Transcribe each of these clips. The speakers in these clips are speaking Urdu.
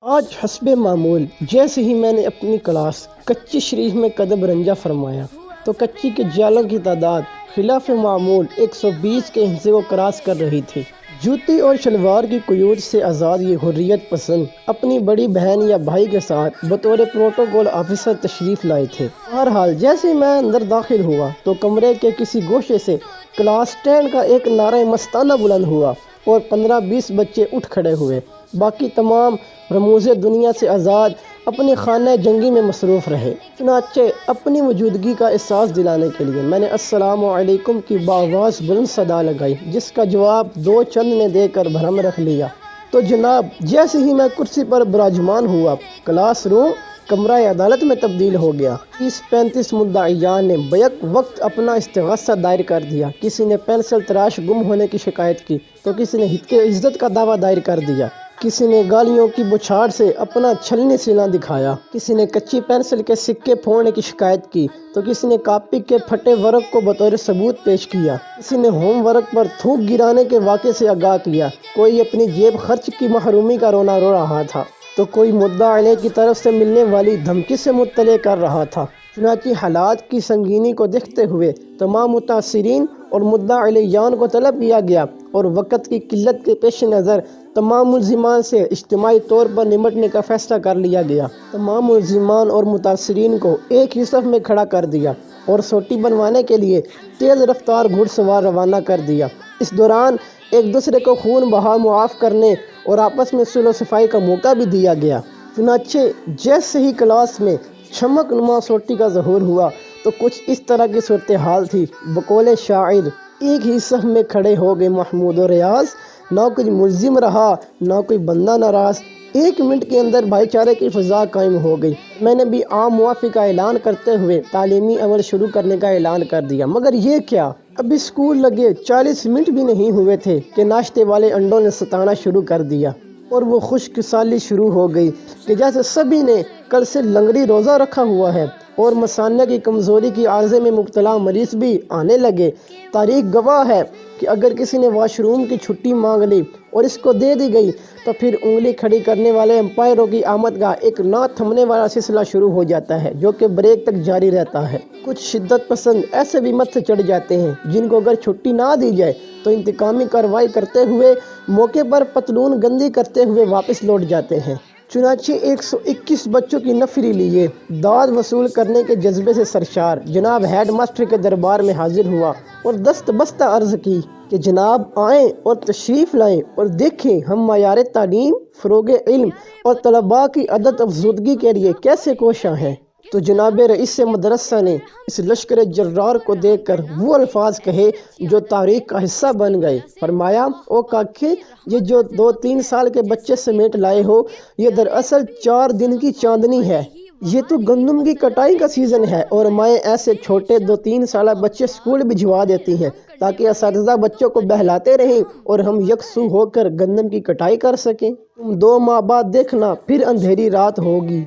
آج حسب معمول جیسے ہی میں نے اپنی کلاس کچی شریف میں قدم رنجہ فرمایا تو کچی کے جالوں کی تعداد خلاف معمول 120 کے حصے کو کراس کر رہی تھی۔ جوتی اور شلوار کی قیود سے آزاد یہ حریت پسند اپنی بڑی بہن یا بھائی کے ساتھ بطور پروٹوکول آفیسر تشریف لائے تھے۔ بہرحال جیسے میں اندر داخل ہوا تو کمرے کے کسی گوشے سے کلاس 10 کا ایک نعرہ مستانہ بلند ہوا اور 15-20 بچے اٹھ کھڑے ہوئے۔ باقی تمام رموز دنیا سے آزاد اپنے خانہ جنگی میں مصروف رہے۔ چنانچہ اپنی موجودگی کا احساس دلانے کے لیے میں نے السلام علیکم کی بآواز بلند صدا لگائی، جس کا جواب دو چند نے دے کر بھرم رکھ لیا۔ تو جناب جیسے ہی میں کرسی پر براجمان ہوا، کلاس روم کمرہ عدالت میں تبدیل ہو گیا۔ 30-35 مدعیان نے بیک وقت اپنا استغاثہ دائر کر دیا۔ کسی نے پینسل تراش گم ہونے کی شکایت کی تو کسی نے ہتک عزت کا دعویٰ دائر کر دیا۔ کسی نے گالیوں کی بچھاڑ سے اپنا چھلنی سینا دکھایا۔ کسی نے کچی پینسل کے سکے پھوڑنے کی شکایت کی تو کسی نے کاپی کے پھٹے ورق کو بطور ثبوت پیش کیا۔ کسی نے ہوم ورک پر تھوک گرانے کے واقعے سے آگاہ کیا۔ کوئی اپنی جیب خرچ کی محرومی کا رونا رو رہا تھا تو کوئی مدعا علیہ کی طرف سے ملنے والی دھمکی سے مطلع کر رہا تھا۔ چنانچہ حالات کی سنگینی کو دیکھتے ہوئے تمام متاثرین اور مدعا علیہان کو طلب کیا گیا اور وقت کی قلت کے پیش نظر تمام ملزمان سے اجتماعی طور پر نمٹنے کا فیصلہ کر لیا گیا۔ تمام ملزمان اور متاثرین کو ایک ہی صف میں کھڑا کر دیا اور سوٹی بنوانے کے لیے تیز رفتار گھڑ سوار روانہ کر دیا۔ اس دوران ایک دوسرے کو خون بہا معاف کرنے اور آپس میں صلح و صفائی کا موقع بھی دیا گیا۔ چنانچہ جیسے ہی کلاس میں چمک نما سوٹی کا ظہور ہوا تو کچھ اس طرح کی صورتحال تھی۔ بقول شاعر ایک ہی صف میں کھڑے ہو گئے محمود و ریاض، نہ کوئی ملزم رہا نہ کوئی بندہ ناراض۔ 1 منٹ کے اندر بھائی چارے کی فضا قائم ہو گئی۔ میں نے بھی عام معافی کا اعلان کرتے ہوئے تعلیمی عمل شروع کرنے کا اعلان کر دیا، مگر یہ کیا! ابھی اسکول لگے 40 منٹ بھی نہیں ہوئے تھے کہ ناشتے والے انڈوں نے ستانا شروع کر دیا اور وہ خشک سالی شروع ہو گئی کہ جیسے سبھی نے کل سے لنگڑی روزہ رکھا ہوا ہے اور مثانہ کی کمزوری کی عارضے میں مبتلا مریض بھی آنے لگے۔ تاریخ گواہ ہے کہ اگر کسی نے واش روم کی چھٹی مانگ لی اور اس کو دے دی گئی تو پھر انگلی کھڑی کرنے والے امپائروں کی آمد کا ایک نہ تھمنے والا سلسلہ شروع ہو جاتا ہے جو کہ بریک تک جاری رہتا ہے۔ کچھ شدت پسند ایسے بھی مت سے چڑھ جاتے ہیں جن کو اگر چھٹی نہ دی جائے تو انتقامی کارروائی کرتے ہوئے موقع پر پتلون گندی کرتے ہوئے واپس لوٹ جاتے ہیں۔ چنانچہ 121 بچوں کی نفری لیے داد وصول کرنے کے جذبے سے سرشار جناب ہیڈ ماسٹر کے دربار میں حاضر ہوا اور دست بستہ عرض کی کہ جناب آئیں اور تشریف لائیں اور دیکھیں ہم معیار تعلیم، فروغ علم اور طلباء کی عدد افزودگی کے لیے کیسے کوشاں ہیں۔ تو جناب رئیس مدرسہ نے اس لشکر جرار کو دیکھ کر وہ الفاظ کہے جو تاریخ کا حصہ بن گئے۔ فرمایا او کاکے، یہ جو 2-3 سال کے بچے سمیٹ لائے ہو یہ دراصل 4 دن کی چاندنی ہے۔ یہ تو گندم کی کٹائی کا سیزن ہے اور میں ایسے چھوٹے 2-3 سالہ بچے اسکول بھجوا دیتی ہیں تاکہ اساتذہ بچوں کو بہلاتے رہیں اور ہم یکسو ہو کر گندم کی کٹائی کر سکیں۔ تم 2 ماہ بعد دیکھنا پھر اندھیری رات ہوگی۔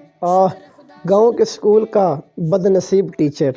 گاؤں کے اسکول کا بد نصیب ٹیچر۔